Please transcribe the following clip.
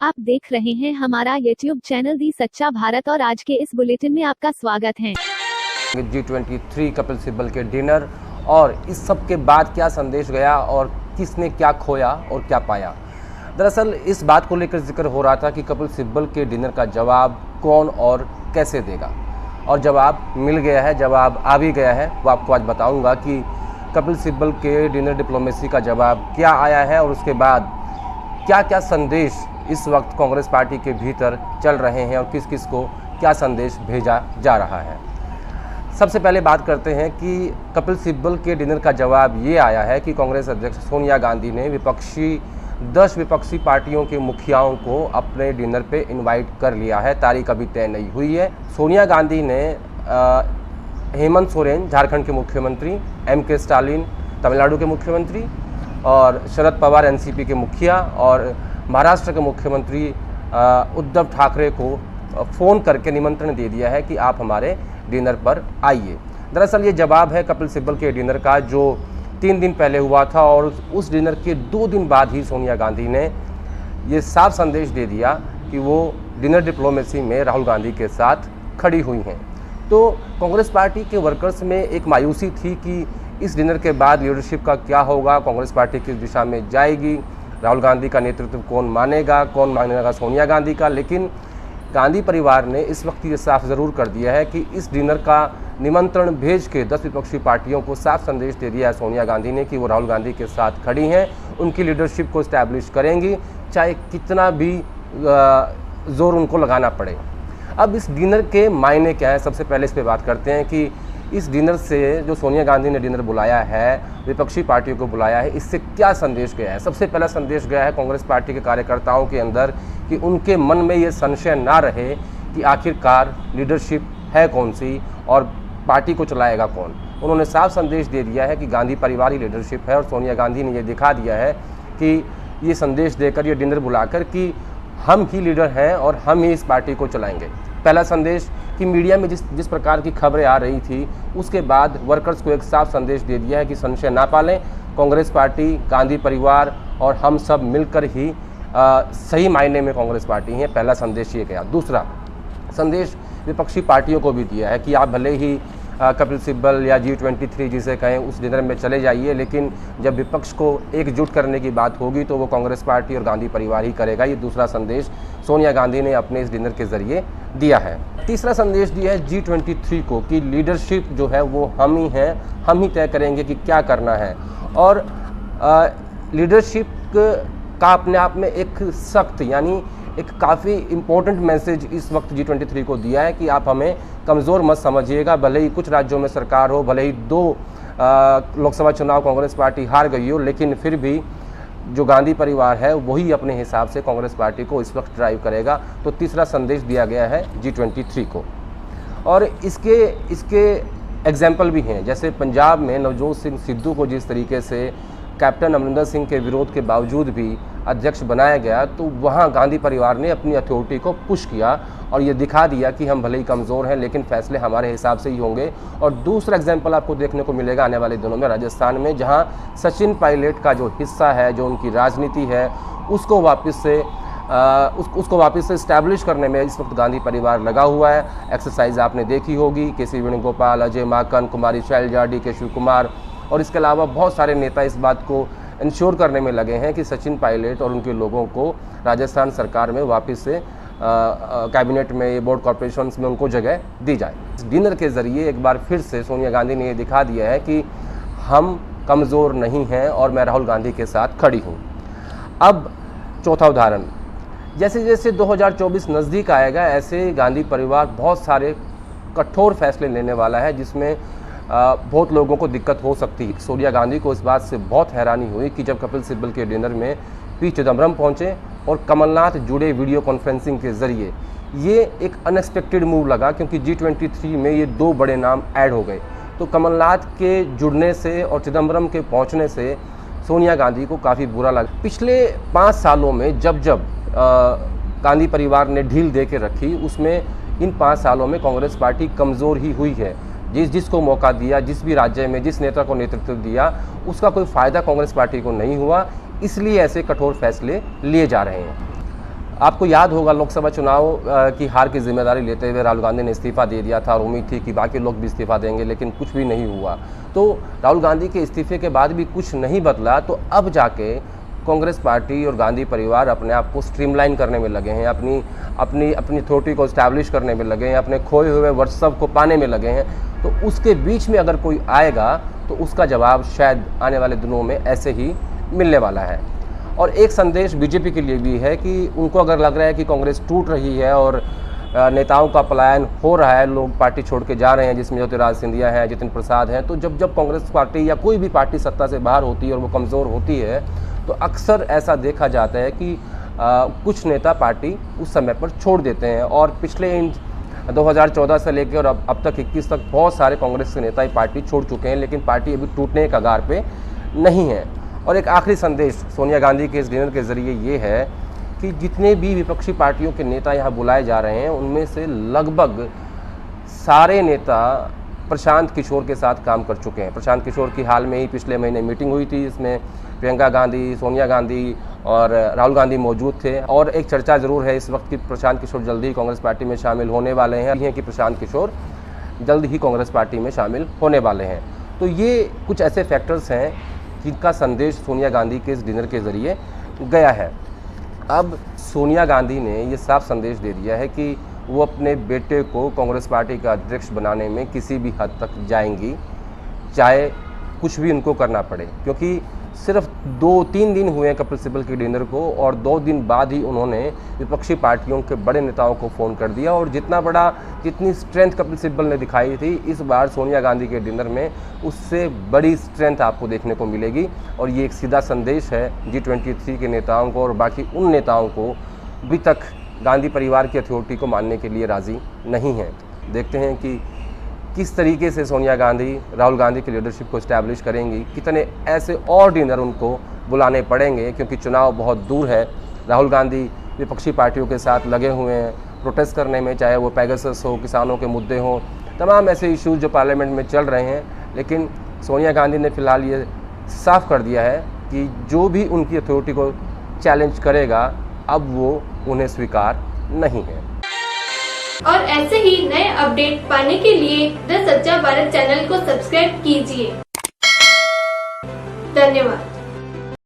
आप देख रहे हैं हमारा YouTube चैनल दी सच्चा भारत और आज के इस बुलेटिन में आपका स्वागत है। G23 कपिल सिब्बल के डिनर और इस सब के बाद क्या संदेश गया और किसने क्या खोया और क्या पाया। दरअसल इस बात को लेकर जिक्र हो रहा था कि कपिल सिब्बल के डिनर का जवाब कौन और कैसे देगा, और जवाब मिल गया है, जवाब आ भी गया है। वो आपको आज बताऊंगा कि कपिल सिब्बल के डिनर डिप्लोमेसी का जवाब क्या आया है और उसके बाद क्या क्या संदेश इस वक्त कांग्रेस पार्टी के भीतर चल रहे हैं और किस किस को क्या संदेश भेजा जा रहा है। सबसे पहले बात करते हैं कि कपिल सिब्बल के डिनर का जवाब ये आया है कि कांग्रेस अध्यक्ष सोनिया गांधी ने 10 विपक्षी पार्टियों के मुखियाओं को अपने डिनर पे इनवाइट कर लिया है। तारीख अभी तय नहीं हुई है। सोनिया गांधी ने हेमंत सोरेन झारखंड के मुख्यमंत्री, M.K. स्टालिन तमिलनाडु के मुख्यमंत्री और शरद पवार एनसीपी के मुखिया और महाराष्ट्र के मुख्यमंत्री उद्धव ठाकरे को फ़ोन करके निमंत्रण दे दिया है कि आप हमारे डिनर पर आइए। दरअसल ये जवाब है कपिल सिब्बल के डिनर का जो 3 दिन पहले हुआ था, और उस डिनर के 2 दिन बाद ही सोनिया गांधी ने ये साफ संदेश दे दिया कि वो डिनर डिप्लोमेसी में राहुल गांधी के साथ खड़ी हुई हैं। तो कांग्रेस पार्टी के वर्कर्स में एक मायूसी थी कि इस डिनर के बाद लीडरशिप का क्या होगा, कांग्रेस पार्टी किस दिशा में जाएगी, राहुल गांधी का नेतृत्व कौन मानेगा सोनिया गांधी का। लेकिन गांधी परिवार ने इस वक्त ये साफ ज़रूर कर दिया है कि इस डिनर का निमंत्रण भेज के 10 विपक्षी पार्टियों को साफ संदेश दे दिया है सोनिया गांधी ने कि वो राहुल गांधी के साथ खड़ी हैं, उनकी लीडरशिप को इस्टेब्लिश करेंगी, चाहे कितना भी ज़ोर उनको लगाना पड़े। अब इस डिनर के मायने क्या है, सबसे पहले इस पर बात करते हैं कि इस डिनर से जो सोनिया गांधी ने डिनर बुलाया है, विपक्षी पार्टियों को बुलाया है, इससे क्या संदेश गया है। सबसे पहला संदेश गया है कांग्रेस पार्टी के कार्यकर्ताओं के अंदर कि उनके मन में ये संशय ना रहे कि आखिरकार लीडरशिप है कौन सी और पार्टी को चलाएगा कौन। उन्होंने साफ संदेश दे दिया है कि गांधी परिवार ही लीडरशिप है, और सोनिया गांधी ने ये दिखा दिया है कि ये संदेश देकर, ये डिनर बुलाकर कि हम ही लीडर हैं और हम ही इस पार्टी को चलाएंगे। पहला संदेश कि मीडिया में जिस प्रकार की खबरें आ रही थी, उसके बाद वर्कर्स को एक साफ संदेश दे दिया है कि संशय ना पालें, कांग्रेस पार्टी, गांधी परिवार और हम सब मिलकर ही सही मायने में कांग्रेस पार्टी है। पहला संदेश ये गया। दूसरा संदेश विपक्षी पार्टियों को भी दिया है कि आप भले ही कपिल सिब्बल या G23 जिसे कहें उस डिनर में चले जाइए, लेकिन जब विपक्ष को एकजुट करने की बात होगी तो वो कांग्रेस पार्टी और गांधी परिवार ही करेगा। ये दूसरा संदेश सोनिया गांधी ने अपने इस डिनर के ज़रिए दिया है। तीसरा संदेश दिया है G23 को कि लीडरशिप जो है वो हम ही हैं, हम ही तय करेंगे कि क्या करना है। और लीडरशिप का अपने आप में एक सख्त यानी एक काफ़ी इम्पोर्टेंट मैसेज इस वक्त G23 को दिया है कि आप हमें कमज़ोर मत समझिएगा। भले ही कुछ राज्यों में सरकार हो, भले ही 2 लोकसभा चुनाव कांग्रेस पार्टी हार गई हो, लेकिन फिर भी जो गांधी परिवार है वही अपने हिसाब से कांग्रेस पार्टी को इस वक्त ड्राइव करेगा। तो तीसरा संदेश दिया गया है G23 को। और इसके एग्जाम्पल भी हैं, जैसे पंजाब में नवजोत सिंह सिद्धू को जिस तरीके से कैप्टन अमरिंदर सिंह के विरोध के बावजूद भी अध्यक्ष बनाया गया, तो वहाँ गांधी परिवार ने अपनी अथॉरिटी को पुश किया और ये दिखा दिया कि हम भले ही कमज़ोर हैं लेकिन फैसले हमारे हिसाब से ही होंगे। और दूसरा एग्जाम्पल आपको देखने को मिलेगा आने वाले दिनों में राजस्थान में, जहाँ सचिन पायलट का जो हिस्सा है, जो उनकी राजनीति है, उसको वापस से इस्टेब्लिश करने में इस वक्त गांधी परिवार लगा हुआ है। एक्सरसाइज आपने देखी होगी, KC वेणुगोपाल, अजय माकन, कुमारी शैलजा, DK शिव कुमार और इसके अलावा बहुत सारे नेता इस बात को इंश्योर करने में लगे हैं कि सचिन पायलट और उनके लोगों को राजस्थान सरकार में वापस से कैबिनेट में, बोर्ड कॉर्पोरेशंस में उनको जगह दी जाए। इस डिनर के ज़रिए एक बार फिर से सोनिया गांधी ने ये दिखा दिया है कि हम कमज़ोर नहीं हैं और मैं राहुल गांधी के साथ खड़ी हूँ। अब चौथा उदाहरण, जैसे जैसे 2024 नज़दीक आएगा, ऐसे गांधी परिवार बहुत सारे कठोर फैसले लेने वाला है जिसमें बहुत लोगों को दिक्कत हो सकती है। सोनिया गांधी को इस बात से बहुत हैरानी हुई कि जब कपिल सिब्बल के डिनर में P चिदम्बरम पहुंचे और कमलनाथ जुड़े वीडियो कॉन्फ्रेंसिंग के ज़रिए, ये एक अनएक्सपेक्टेड मूव लगा क्योंकि G23 में ये 2 बड़े नाम ऐड हो गए। तो कमलनाथ के जुड़ने से और चिदम्बरम के पहुंचने से सोनिया गांधी को काफ़ी बुरा लगा। पिछले 5 सालों में जब गांधी परिवार ने ढील दे के रखी, उसमें इन 5 सालों में कांग्रेस पार्टी कमज़ोर ही हुई है। जिसको मौका दिया, जिस भी राज्य में जिस नेता को नेतृत्व दिया, उसका कोई फ़ायदा कांग्रेस पार्टी को नहीं हुआ, इसलिए ऐसे कठोर फैसले लिए जा रहे हैं। आपको याद होगा लोकसभा चुनाव की हार की जिम्मेदारी लेते हुए राहुल गांधी ने इस्तीफा दे दिया था और उम्मीद थी कि बाकी लोग भी इस्तीफा देंगे, लेकिन कुछ भी नहीं हुआ। तो राहुल गांधी के इस्तीफे के बाद भी कुछ नहीं बदला, तो अब जाके कांग्रेस पार्टी और गांधी परिवार अपने आप को स्ट्रीमलाइन करने में लगे हैं, अपनी अथॉरिटी को इस्टेब्लिश करने में लगे हैं, अपने खोए हुए वर्चस्व को पाने में लगे हैं। तो उसके बीच में अगर कोई आएगा तो उसका जवाब शायद आने वाले दिनों में ऐसे ही मिलने वाला है। और एक संदेश बीजेपी के लिए भी है कि उनको अगर लग रहा है कि कांग्रेस टूट रही है और नेताओं का पलायन हो रहा है, लोग पार्टी छोड़ के जा रहे हैं, जिसमें ज्योतिरादित्य सिंधिया हैं, जितिन प्रसाद हैं, तो जब कांग्रेस पार्टी या कोई भी पार्टी सत्ता से बाहर होती है और वो कमज़ोर होती है तो अक्सर ऐसा देखा जाता है कि कुछ नेता पार्टी उस समय पर छोड़ देते हैं। और पिछले 2014 से लेकर और अब तक 21 तक बहुत सारे कांग्रेस के नेता पार्टी छोड़ चुके हैं, लेकिन पार्टी अभी टूटने के कगार पे नहीं है। और एक आखिरी संदेश सोनिया गांधी के इस डिनर के ज़रिए ये है कि जितने भी विपक्षी पार्टियों के नेता यहाँ बुलाए जा रहे हैं उनमें से लगभग सारे नेता प्रशांत किशोर के साथ काम कर चुके हैं। प्रशांत किशोर की हाल में ही पिछले महीने मीटिंग हुई थी, इसमें प्रियंका गांधी, सोनिया गांधी और राहुल गांधी मौजूद थे। और एक चर्चा ज़रूर है इस वक्त कि प्रशांत किशोर जल्दी ही कांग्रेस पार्टी में शामिल होने वाले हैं कि प्रशांत किशोर जल्द ही कांग्रेस पार्टी में शामिल होने वाले हैं। तो ये कुछ ऐसे फैक्टर्स हैं जिनका संदेश सोनिया गांधी के इस डिनर के ज़रिए गया है। अब सोनिया गांधी ने ये साफ संदेश दे दिया है कि वो अपने बेटे को कांग्रेस पार्टी का अध्यक्ष बनाने में किसी भी हद तक जाएंगी, चाहे कुछ भी उनको करना पड़े। क्योंकि सिर्फ 2-3 दिन हुए हैं कपिल सिब्बल के डिनर को और 2 दिन बाद ही उन्होंने विपक्षी पार्टियों के बड़े नेताओं को फ़ोन कर दिया। और जितनी स्ट्रेंथ कपिल सिब्बल ने दिखाई थी इस बार सोनिया गांधी के डिनर में उससे बड़ी स्ट्रेंथ आपको देखने को मिलेगी। और ये एक सीधा संदेश है G23 के नेताओं को और बाकी उन नेताओं को अभी तक गांधी परिवार की अथॉरिटी को मानने के लिए राज़ी नहीं हैं। देखते हैं कि किस तरीके से सोनिया गांधी राहुल गांधी की लीडरशिप को इस्टेब्लिश करेंगी, कितने ऐसे और डिनर उनको बुलाने पड़ेंगे, क्योंकि चुनाव बहुत दूर है। राहुल गांधी विपक्षी पार्टियों के साथ लगे हुए हैं प्रोटेस्ट करने में, चाहे वो पैगासस हो, किसानों के मुद्दे हों, तमाम ऐसे इश्यूज जो पार्लियामेंट में चल रहे हैं। लेकिन सोनिया गांधी ने फिलहाल ये साफ कर दिया है कि जो भी उनकी अथॉरिटी को चैलेंज करेगा अब वो उन्हें स्वीकार नहीं है। और ऐसे ही नए अपडेट पाने के लिए द सच्चा भारत चैनल को सब्सक्राइब कीजिए। धन्यवाद।